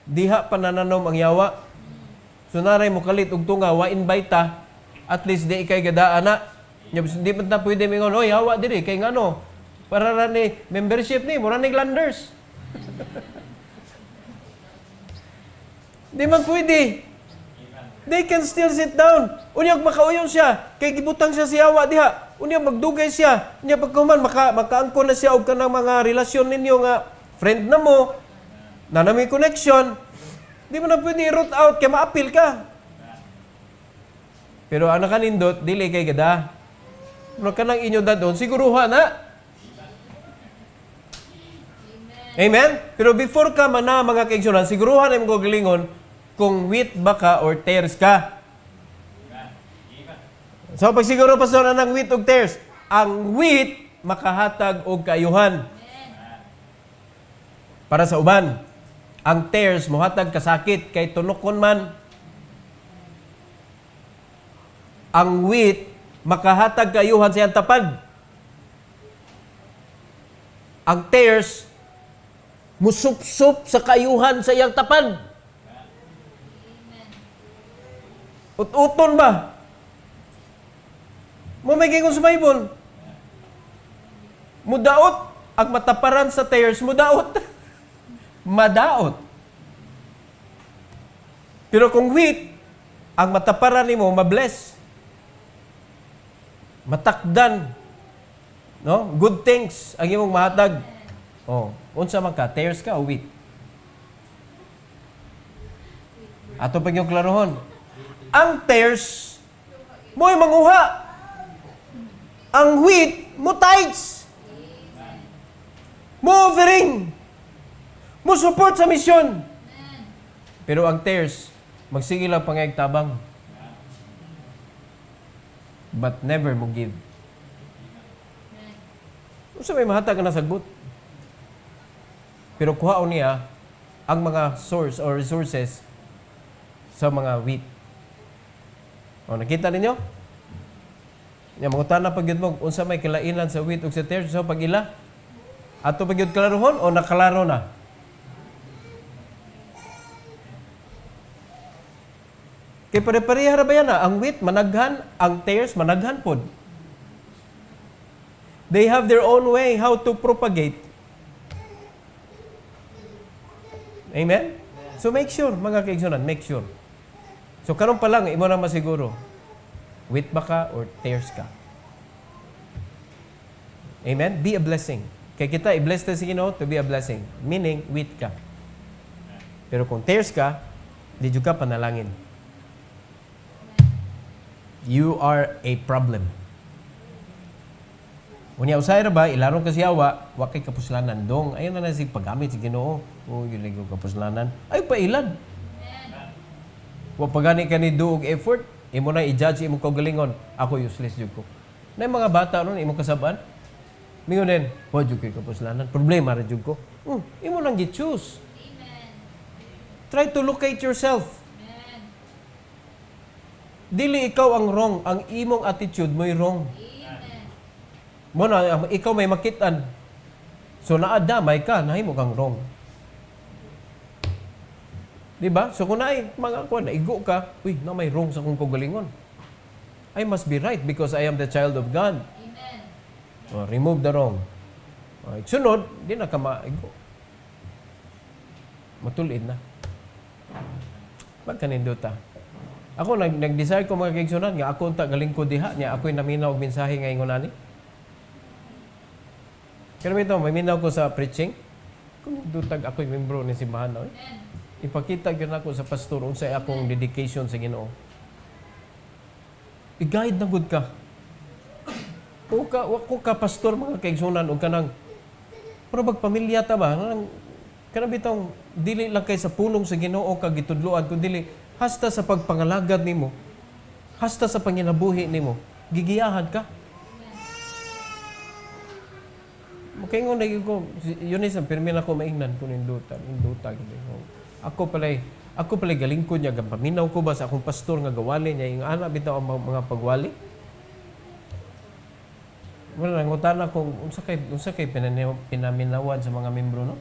Diha panananom ang yawa. So naray mo kalit og tunga wa invite ta. At least di kay gada ana. Di man ta pwede mingon, oy yawa diri kay ngano. Para ra ni membership ni mura ni landers. Di man pwede. They can still sit down. Unyag makauyon siya kay gibutang siya si yawa diha. Unyag magdugay siya. Unya pagkuman makaangkon na siya og kanang mga relasyon ninyo nga friend na mo. Na may connection, di mo na pwede i-root out kaya ma-appeal ka. Pero ang nakanindot, dili kay gada. Ano ka nang inyo dadon, siguruhan na. Amen? Pero before ka mana mga kaigsunan, siguruhan ay mga galingon kung wheat ba ka or tares ka. So pag siguro pastor na ng wheat o tares, ang wheat makahatag og kaayuhan. Para sa uban. Ang tares mohatag kasakit kay tunokon man. Ang wheat makahatag kaayuhan sa iyang tapad. Ang tares musup-sup sa kaayuhan sa iyang tapad. Ut-uton ba? Mo may gingon sa Bible. Mudaot ang mataparan sa tares, mudaot. Madaot. Pero kung wheat, ang mataparan nimo mabless. Matakdan. No? Good things ang imong mahatag. Oh, unsa man ka, tares ka o wheat? Ato pag yung klarohon. Ang tares mo'y manguha. Ang wheat mo tithes. Mo offering. Mo support sa misyon. Pero ang tares, magsige lang pangayag tabang. But never mo give. Unsa may mahatag na sagbot? Pero kuhaon niya ang mga source or resources sa mga wheat. O, nakita ninyo? Yung mga tanah pag yun mo, unsa may kilainan sa wheat o sa tares, so pag ila? Ato pag yun klarohon o nakalaro na? Kaya pare-pareha ba yan na? Ang wheat, managhan. Ang tares, managhan pod. They have their own way how to propagate. Amen? So make sure, mga kaigsunan, make sure. So karon pa lang, imo na masiguro. Wheat ba ka or tares ka? Amen? Be a blessing. Kaya kita, i-bless na si Ginoo to be a blessing. Meaning, wheat ka. Pero kung tares ka, di ka panalangin. You are a problem. Unya usay ra ba ilaron ka siyawa, wa kay kapuslanan dong. Ayun na si paggamit si Ginoo. O yun lang yung kapuslanan. Ay pailan. Wa pagani ka ni duog effort, imo na i-judge imo kaugalingon. Ako useless jud ko. Na mga bata ron imo kasabaan. Mingon din, wa jud kay kapuslanan. Problema ra jud ko. Imo nang gi-choose. Amen. Try to locate yourself. Amen. Dili ikaw ang wrong, ang imong attitude mo'y wrong. Amen. Mo na ikaw may makitaan. So naadamay ka, nahimo kang wrong. Di ba? So kung naay mga kuan, naigo ka, uy, na may wrong sa kong kaugalingon. I must be right because I am the child of God. Amen. Remove the wrong. Sunod, di na ka maigo. Matulid na. Magkanindota. Ako nag-desire ko mga kaigsunan nga ako unta galing ko diha niya ako'y naminaw og mensahe nga ingon ani. Kaya may minaw ko sa preaching. Kung dutag ako'y membro ni simbahan na. Ipakita gyud nako sa pastor unsay akong dedication sa Ginoo. I-guide na gud ka. Wa ko ka pastor mga kaigsunan og kanang pero pamilya ta ba? Kanang bitong dili lang kay sa pulong sa Ginoo kag gitudloan kun dili hasta sa pagpangalagad nimo. Hasta sa panginabuhi nimo. Gigiyahan ka. Makaingon na ko, yun is ang pirmin ako maingnan ko induta gid. Ako palay galingkod niya gampaminaw ko ba sa akong pastor nga gawali niya yung ana bitaw ang mga pagwali. Wala nangutana kung unsa kay pinaminawan sa mga membro no.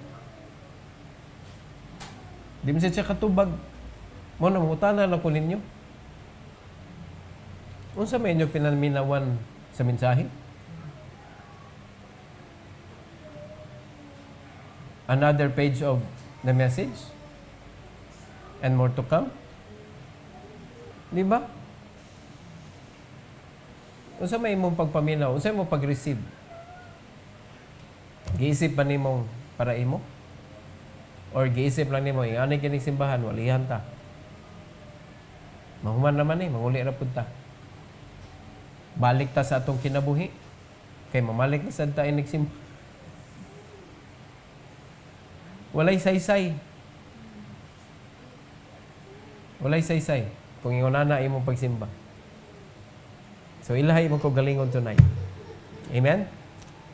Di man siya katubag. Mo na mangutana na ko ninyo. Unsa may inyo pinaminawan sa mensahe? Another page of the message? And more to come? Di ba? Unsa may imong pagpaminaw? Unsa imong pag-receive? Giisip ba nimong para imo? Or giisip lang nimo, yung anay kining simbahan, walihan ta. Mahuman naman manguli ra pud ta. Balik ta sa atong kinabuhi. Kay mamalik na sad ta inig simbahan. Walay saysay. Walay saysay. Kung ingonana imong pagsimba. So ilahay mo ko galingon tonight. Amen?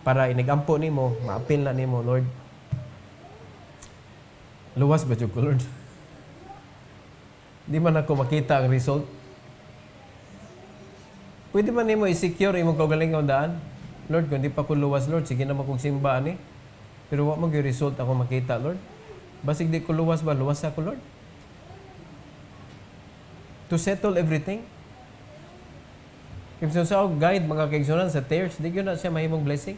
Para inigampo nimo, maapil na nimo, Lord. Luwas ba jud ko, Lord? Di man ako makita ang result. Pwede man nimo i-secure imong kaugalingon daan? Lord, kung di pa ko luwas, Lord, sige na makugsimba ani. Pero wa mo gyud result ako makita, Lord. Basig di ko luwas ba, luwas ako, Lord. To settle everything. Kung sa guide mga kaigsunan sa tears, di gyud na siya mahimong blessing.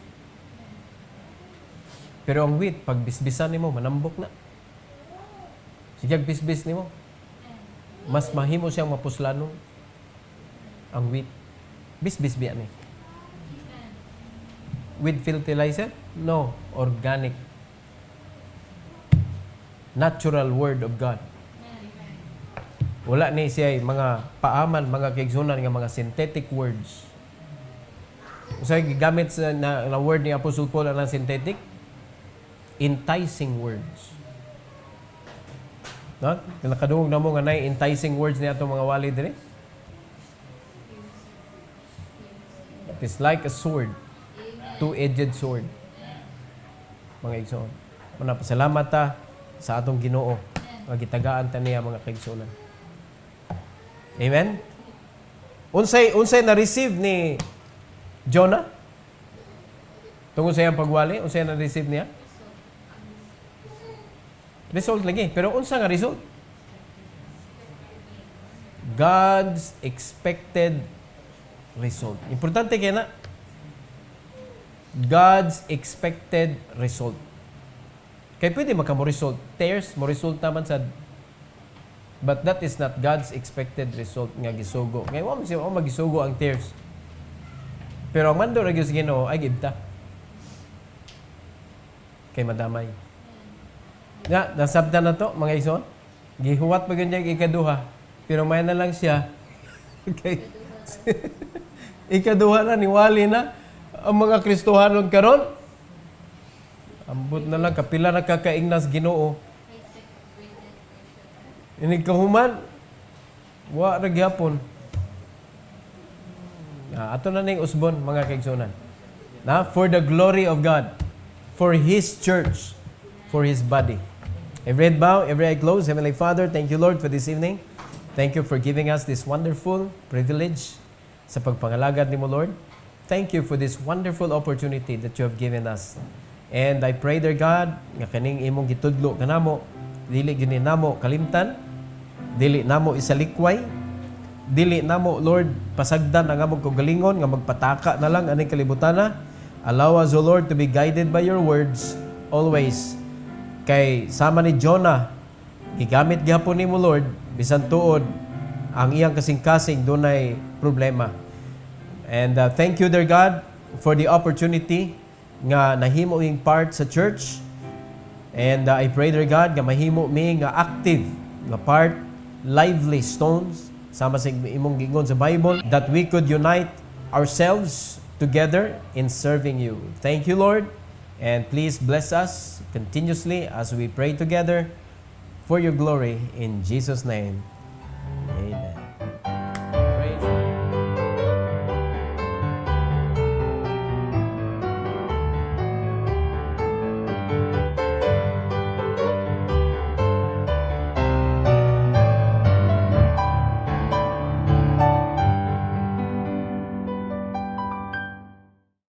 Pero ang wheat, pag bisbisan nimo, manambok na. Sige, bisbis nimo. Mas mahimo siyang mapuslano. Ang wheat. Bisbis biya ni. With fertilizer? No. Organic. Natural word of God. Wala ni siya mga paaman, mga kaigsunan nga mga synthetic words. Usay gigamit sa na word ni Apostle Paul ang synthetic? Enticing words. No? Nakadungog na mo nga nay enticing words ni atong mga wali dire. It is like a sword. Two-edged sword. Mga igsoon. Manapasalamat ta sa atong Ginoo. Nga gitagaan ta niya mga kaigsunan. Amen? Unsay na-receive ni Jonah? Tungkol sa iyang pagwali, unsay na-receive niya? Result lagi. Pero unsa nga result? God's expected result. Importante kaya na. God's expected result. Kaya pwede magka mo result. Tears, mo result naman sa. But that is not God's expected result nga gisugo. Ngayon, magisugo ang tears. Pero ang mando na Ginoo ay gibta. Kay madamay. Nasabda na to, mga ison. Gihuwat pa ganyan ikaduha. Pero may na lang siya. Okay. Ikaduha na, niwali na. ang mga Kristohanon karon. Ambot na lang kapila na kakaingnas Ginoo. Ini kahuman wa ra gyapon. Ato na ning usbon mga kaigsunan. Na for the glory of God, for His church, for His body. Every head bow, every eye closed. Heavenly Father, thank you Lord for this evening. Thank you for giving us this wonderful privilege sa pagpangalagad nimo Lord. Thank you for this wonderful opportunity that you have given us. And I pray, dear God, nga kaning imong gitudlo kanamo, dili gini namo kalimtan, dili namo isalikway, dili namo Lord pasagdan ang among kagalingon nga magpataka na lang aning kalibutana. Allow us, O Lord, to be guided by your words always. Kay sama ni Jonah, gigamit gyapon nimo Lord bisan tuod ang iyang kasing-kasing dunay problema. And thank you, dear God, for the opportunity nga nahimo ing part sa church. And I pray, dear God, nga mahimo mi nga active nga part, lively stones, sama sa imong gingon sa Bible, that we could unite ourselves together in serving you. Thank you, Lord, and please bless us continuously as we pray together for your glory in Jesus' name.